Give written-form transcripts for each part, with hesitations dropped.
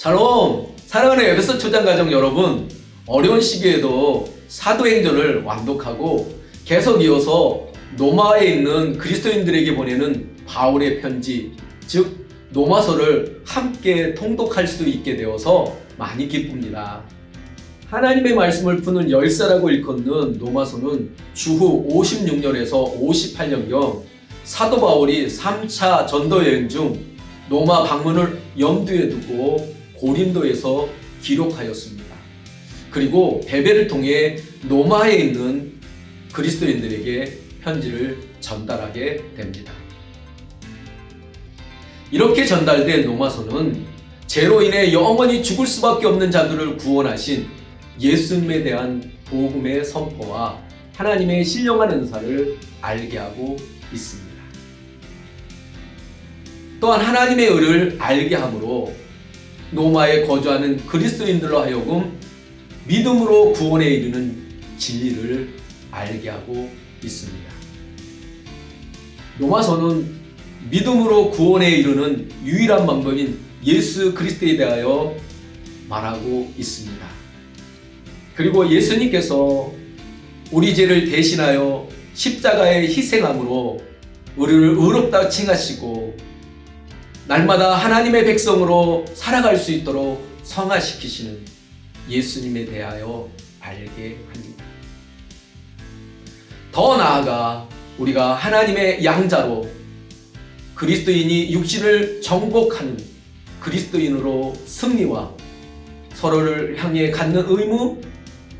샬롬! 사랑하는 에베소 초장 가족 여러분, 어려운 시기에도 사도행전을 완독하고 계속 이어서 로마에 있는 그리스도인들에게 보내는 바울의 편지, 즉 로마서를 함께 통독할 수 있게 되어서 많이 기쁩니다. 하나님의 말씀을 푸는 열쇠라고 일컫는 로마서는 주후 56년에서 58년경 사도 바울이 3차 전도 여행 중 로마 방문을 염두에 두고 고린도에서 기록하였습니다. 그리고 베베를 통해 로마에 있는 그리스도인들에게 편지를 전달하게 됩니다. 이렇게 전달된 로마서는 죄로 인해 영원히 죽을 수밖에 없는 자들을 구원하신 예수님에 대한 복음의 선포와 하나님의 신령한 은사를 알게 하고 있습니다. 또한 하나님의 의를 알게 함으로 로마에 거주하는 그리스도인들로 하여금 믿음으로 구원에 이르는 진리를 알게 하고 있습니다. 로마서는 믿음으로 구원에 이르는 유일한 방법인 예수 그리스도에 대하여 말하고 있습니다. 그리고 예수님께서 우리 죄를 대신하여 십자가에 희생함으로 우리를 의롭다 칭하시고 날마다 하나님의 백성으로 살아갈 수 있도록 성화시키시는 예수님에 대하여 알게 합니다. 더 나아가 우리가 하나님의 양자로 그리스도인이 육신을 정복하는 그리스도인으로 승리와 서로를 향해 갖는 의무,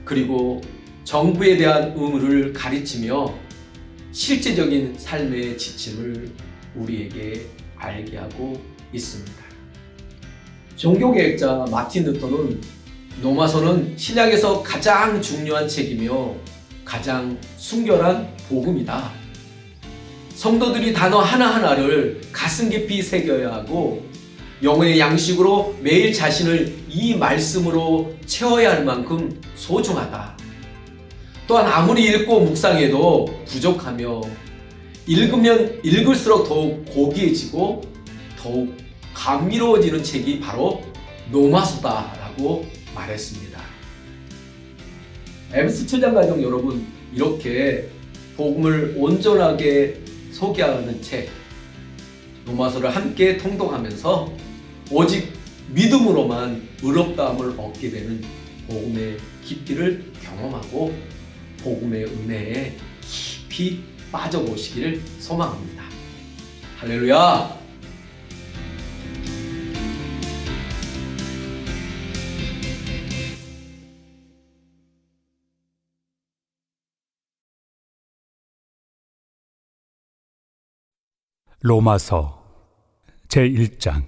그리고 정부에 대한 의무를 가르치며 실제적인 삶의 지침을 우리에게 알게 하고 있습니다. 종교개혁자 마틴 루터는 로마서는 신약에서 가장 중요한 책이며 가장 순결한 복음이다. 성도들이 단어 하나하나를 가슴 깊이 새겨야 하고 영혼의 양식으로 매일 자신을 이 말씀으로 채워야 할 만큼 소중하다. 또한 아무리 읽고 묵상해도 부족하며 읽으면 읽을수록 더욱 고귀해지고 더욱 감미로워지는 책이 바로 로마서다라고 말했습니다. 에베소 초장 가족 여러분, 이렇게 복음을 온전하게 소개하는 책 로마서를 함께 통독하면서 오직 믿음으로만 의롭다함을 얻게 되는 복음의 깊이를 경험하고 복음의 은혜에 깊이 빠져보시기를 소망합니다. 할렐루야! 로마서 제1장.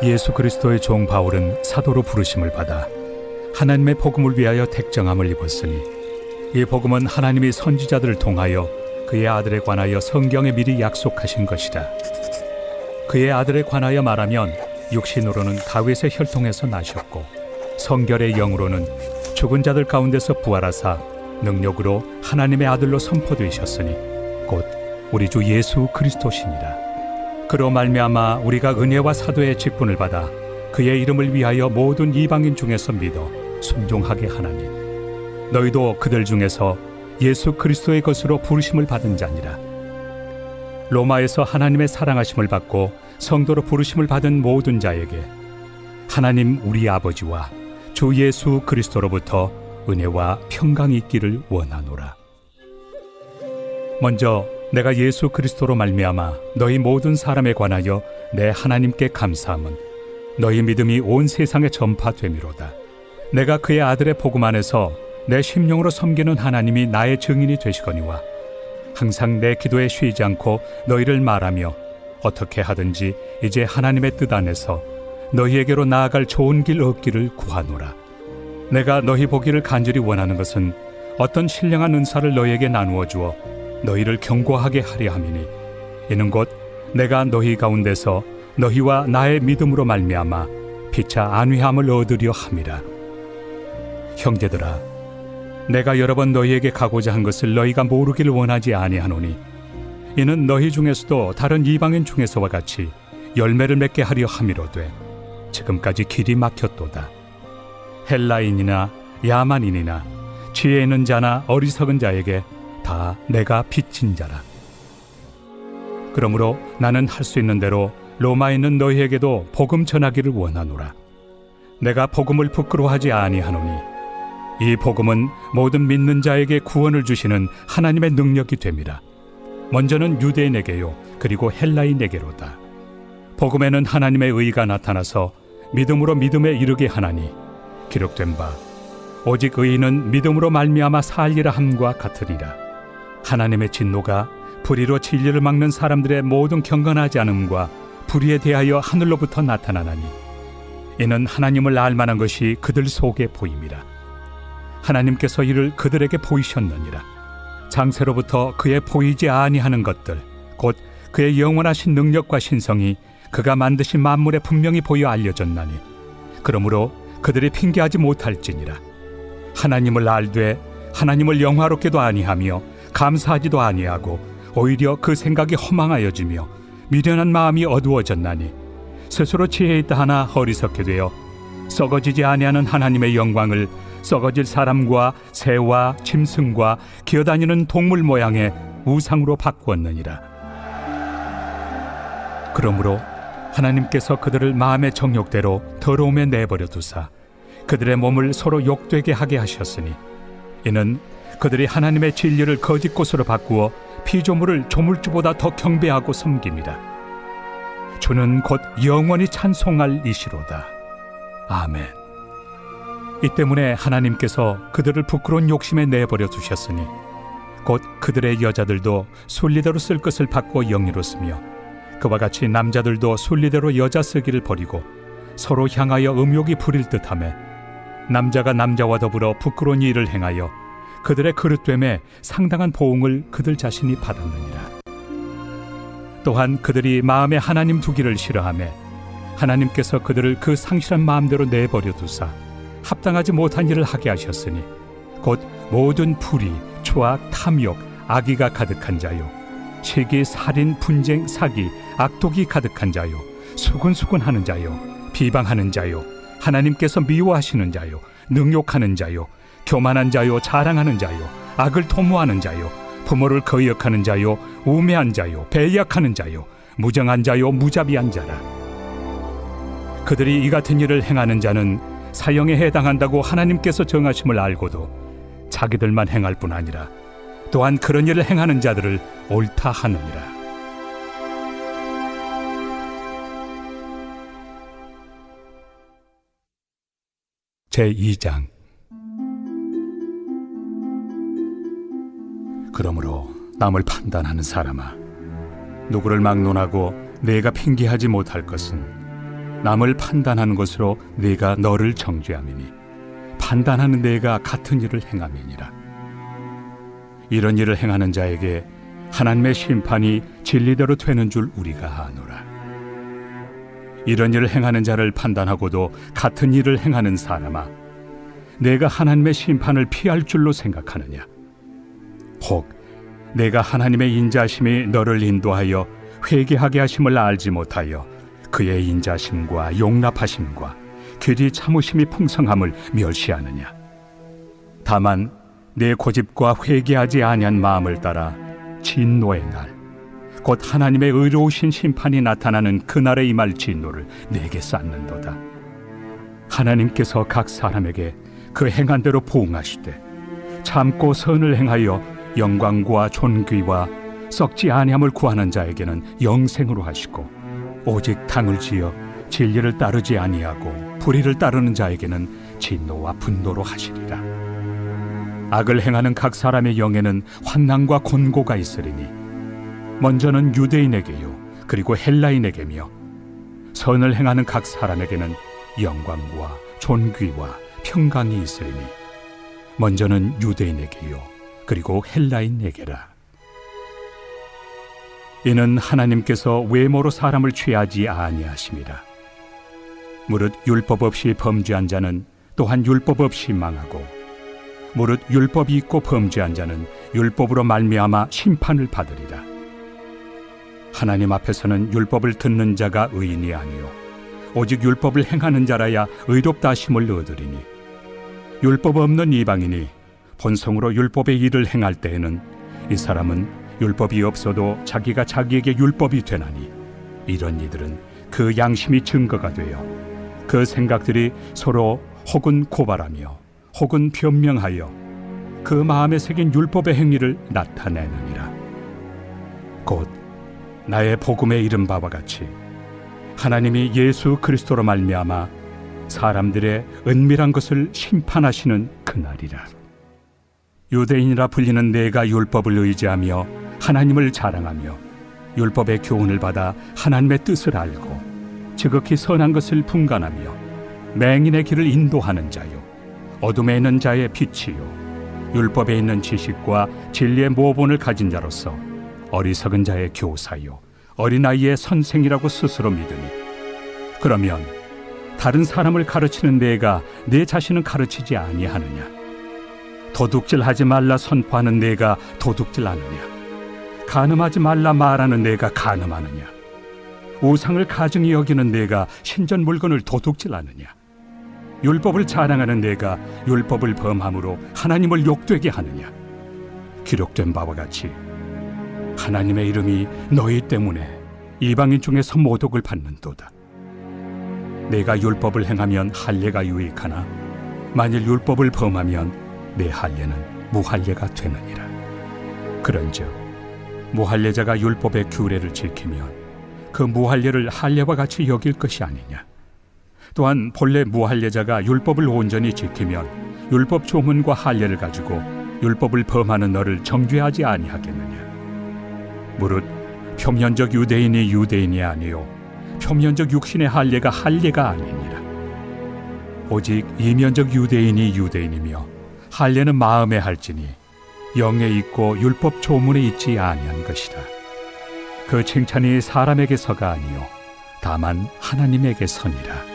예수 그리스도의 종 바울은 사도로 부르심을 받아 하나님의 복음을 위하여 택정함을 입었으니 이 복음은 하나님이 선지자들을 통하여 그의 아들에 관하여 성경에 미리 약속하신 것이라. 그의 아들에 관하여 말하면 육신으로는 다윗의 혈통에서 나셨고 성결의 영으로는 죽은 자들 가운데서 부활하사 능력으로 하나님의 아들로 선포되셨으니 곧 우리 주 예수 그리스도시니라. 그로 말미암아 우리가 은혜와 사도의 직분을 받아 그의 이름을 위하여 모든 이방인 중에서 믿어 순종하게 하나니 너희도 그들 중에서 예수 그리스도의 것으로 부르심을 받은 자니라. 로마에서 하나님의 사랑하심을 받고 성도로 부르심을 받은 모든 자에게 하나님 우리 아버지와 주 예수 그리스도로부터 은혜와 평강이 있기를 원하노라. 먼저 내가 예수 그리스도로 말미암아 너희 모든 사람에 관하여 내 하나님께 감사함은 너희 믿음이 온 세상에 전파됨이로다. 내가 그의 아들의 복음 안에서 내 심령으로 섬기는 하나님이 나의 증인이 되시거니와 항상 내 기도에 쉬지 않고 너희를 말하며 어떻게 하든지 이제 하나님의 뜻 안에서 너희에게로 나아갈 좋은 길 얻기를 구하노라. 내가 너희 보기를 간절히 원하는 것은 어떤 신령한 은사를 너희에게 나누어 주어 너희를 견고하게 하려 함이니 이는 곧 내가 너희 가운데서 너희와 나의 믿음으로 말미암아 피차 안위함을 얻으려 함이라. 형제들아, 내가 여러 번 너희에게 가고자 한 것을 너희가 모르기를 원하지 아니하노니 이는 너희 중에서도 다른 이방인 중에서와 같이 열매를 맺게 하려 함이로되 지금까지 길이 막혔도다. 헬라인이나 야만인이나 지혜 있는 자나 어리석은 자에게 다 내가 빚진 자라. 그러므로 나는 할 수 있는 대로 로마에 있는 너희에게도 복음 전하기를 원하노라. 내가 복음을 부끄러워하지 아니하노니 이 복음은 모든 믿는 자에게 구원을 주시는 하나님의 능력이 됨이라. 먼저는 유대인에게요 그리고 헬라인에게로다. 복음에는 하나님의 의가 나타나서 믿음으로 믿음에 이르게 하나니 기록된 바 오직 의인은 믿음으로 말미암아 살리라 함과 같으리라. 하나님의 진노가 불의로 진리를 막는 사람들의 모든 경건하지 않음과 불의에 대하여 하늘로부터 나타나나니 이는 하나님을 알만한 것이 그들 속에 보임이라. 하나님께서 이를 그들에게 보이셨느니라. 장세로부터 그의 보이지 아니하는 것들 곧 그의 영원하신 능력과 신성이 그가 만드신 만물에 분명히 보여 알려졌나니 그러므로 그들이 핑계하지 못할지니라. 하나님을 알되 하나님을 영화롭게도 아니하며 감사하지도 아니하고 오히려 그 생각이 허망하여지며 미련한 마음이 어두워졌나니 스스로 지혜 있다 하나 어리석게 되어 썩어지지 아니하는 하나님의 영광을 썩어질 사람과 새와 짐승과 기어다니는 동물 모양의 우상으로 바꾸었느니라. 그러므로 하나님께서 그들을 마음의 정욕대로 더러움에 내버려 두사 그들의 몸을 서로 욕되게 하게 하셨으니 이는 그들이 하나님의 진리를 거짓 것으로 바꾸어 피조물을 조물주보다 더 경배하고 섬깁니다. 주는 곧 영원히 찬송할 이시로다. 아멘. 이 때문에 하나님께서 그들을 부끄러운 욕심에 내버려 두셨으니 곧 그들의 여자들도 순리대로 쓸 것을 바꾸어 영리로 쓰며 그와 같이 남자들도 순리대로 여자 쓰기를 버리고 서로 향하여 음욕이 부릴 듯하며 남자가 남자와 더불어 부끄러운 일을 행하여 그들의 그릇됨에 상당한 보응을 그들 자신이 받았느니라. 또한 그들이 마음에 하나님 두기를 싫어하며 하나님께서 그들을 그 상실한 마음대로 내버려 두사 합당하지 못한 일을 하게 하셨으니 곧 모든 불의, 추악, 탐욕, 악의가 가득한 자요 시기, 살인, 분쟁, 사기, 악독이 가득한 자요 수군수군하는 자요 비방하는 자요 하나님께서 미워하시는 자요 능욕하는 자요 교만한 자요 자랑하는 자요 악을 도모하는 자요 부모를 거역하는 자요 우매한 자요 배약하는 자요 무정한 자요 무자비한 자라. 그들이 이 같은 일을 행하는 자는 사형에 해당한다고 하나님께서 정하심을 알고도 자기들만 행할 뿐 아니라 또한 그런 일을 행하는 자들을 옳다 하느니라. 제2장. 그러므로 남을 판단하는 사람아, 누구를 막론하고 내가 핑계하지 못할 것은 남을 판단하는 것으로 네가 너를 정죄함이니 판단하는 내가 같은 일을 행함이니라. 이런 일을 행하는 자에게 하나님의 심판이 진리대로 되는 줄 우리가 아노라. 이런 일을 행하는 자를 판단하고도 같은 일을 행하는 사람아, 내가 하나님의 심판을 피할 줄로 생각하느냐? 혹 내가 하나님의 인자심이 너를 인도하여 회개하게 하심을 알지 못하여 그의 인자심과 용납하심과 길이 참으심이 풍성함을 멸시하느냐? 다만 내 고집과 회개하지 아니한 마음을 따라 진노의 날, 곧 하나님의 의로우신 심판이 나타나는 그날에 임할 진노를 내게 쌓는도다. 하나님께서 각 사람에게 그 행한 대로 보응하시되 참고 선을 행하여 영광과 존귀와 썩지 아니함을 구하는 자에게는 영생으로 하시고 오직 당을 지어 진리를 따르지 아니하고 불의를 따르는 자에게는 진노와 분노로 하시리라. 악을 행하는 각 사람의 영에는 환난과 곤고가 있으리니 먼저는 유대인에게요 그리고 헬라인에게며 선을 행하는 각 사람에게는 영광과 존귀와 평강이 있으리니 먼저는 유대인에게요 그리고 헬라인에게라. 이는 하나님께서 외모로 사람을 취하지 아니하심이라. 무릇 율법 없이 범죄한 자는 또한 율법 없이 망하고 무릇 율법이 있고 범죄한 자는 율법으로 말미암아 심판을 받으리라. 하나님 앞에서는 율법을 듣는 자가 의인이 아니요 오직 율법을 행하는 자라야 의롭다 하심을 얻으리니 율법 없는 이방인이 본성으로 율법의 일을 행할 때에는 이 사람은 율법이 없어도 자기가 자기에게 율법이 되나니 이런 이들은 그 양심이 증거가 되어 그 생각들이 서로 혹은 고발하며 혹은 변명하여 그 마음에 새긴 율법의 행위를 나타내느니라. 곧 나의 복음에 이른 바와 같이 하나님이 예수 그리스도로 말미암아 사람들의 은밀한 것을 심판하시는 그날이라. 유대인이라 불리는 내가 율법을 의지하며 하나님을 자랑하며 율법의 교훈을 받아 하나님의 뜻을 알고 지극히 선한 것을 분간하며 맹인의 길을 인도하는 자요 어둠에 있는 자의 빛이요 율법에 있는 지식과 진리의 모본을 가진 자로서 어리석은 자의 교사요 어린아이의 선생이라고 스스로 믿으니 그러면 다른 사람을 가르치는 내가 내 자신은 가르치지 아니하느냐? 도둑질하지 말라 선포하는 내가 도둑질하느냐? 간음하지 말라 말하는 내가 간음하느냐? 우상을 가증히 여기는 내가 신전 물건을 도둑질하느냐? 율법을 자랑하는 내가 율법을 범함으로 하나님을 욕되게 하느냐? 기록된 바와 같이 하나님의 이름이 너희 때문에 이방인 중에서 모독을 받는도다. 내가 율법을 행하면 할례가 유익하나 만일 율법을 범하면 내 할례는 무할례가 되느니라. 그런즉 무할례자가 율법의 규례를 지키면 그 무할례를 할례와 같이 여길 것이 아니냐. 또한 본래 무할례자가 율법을 온전히 지키면 율법 조문과 할례를 가지고 율법을 범하는 너를 정죄하지 아니하겠느냐. 무릇 표면적 유대인이 유대인이 아니요 표면적 육신의 할례가 할례가 아니니라. 오직 이면적 유대인이 유대인이며 할례는 마음에 할지니 영에 있고 율법 조문에 있지 아니한 것이라. 그 칭찬이 사람에게서가 아니요 다만 하나님에게서니라.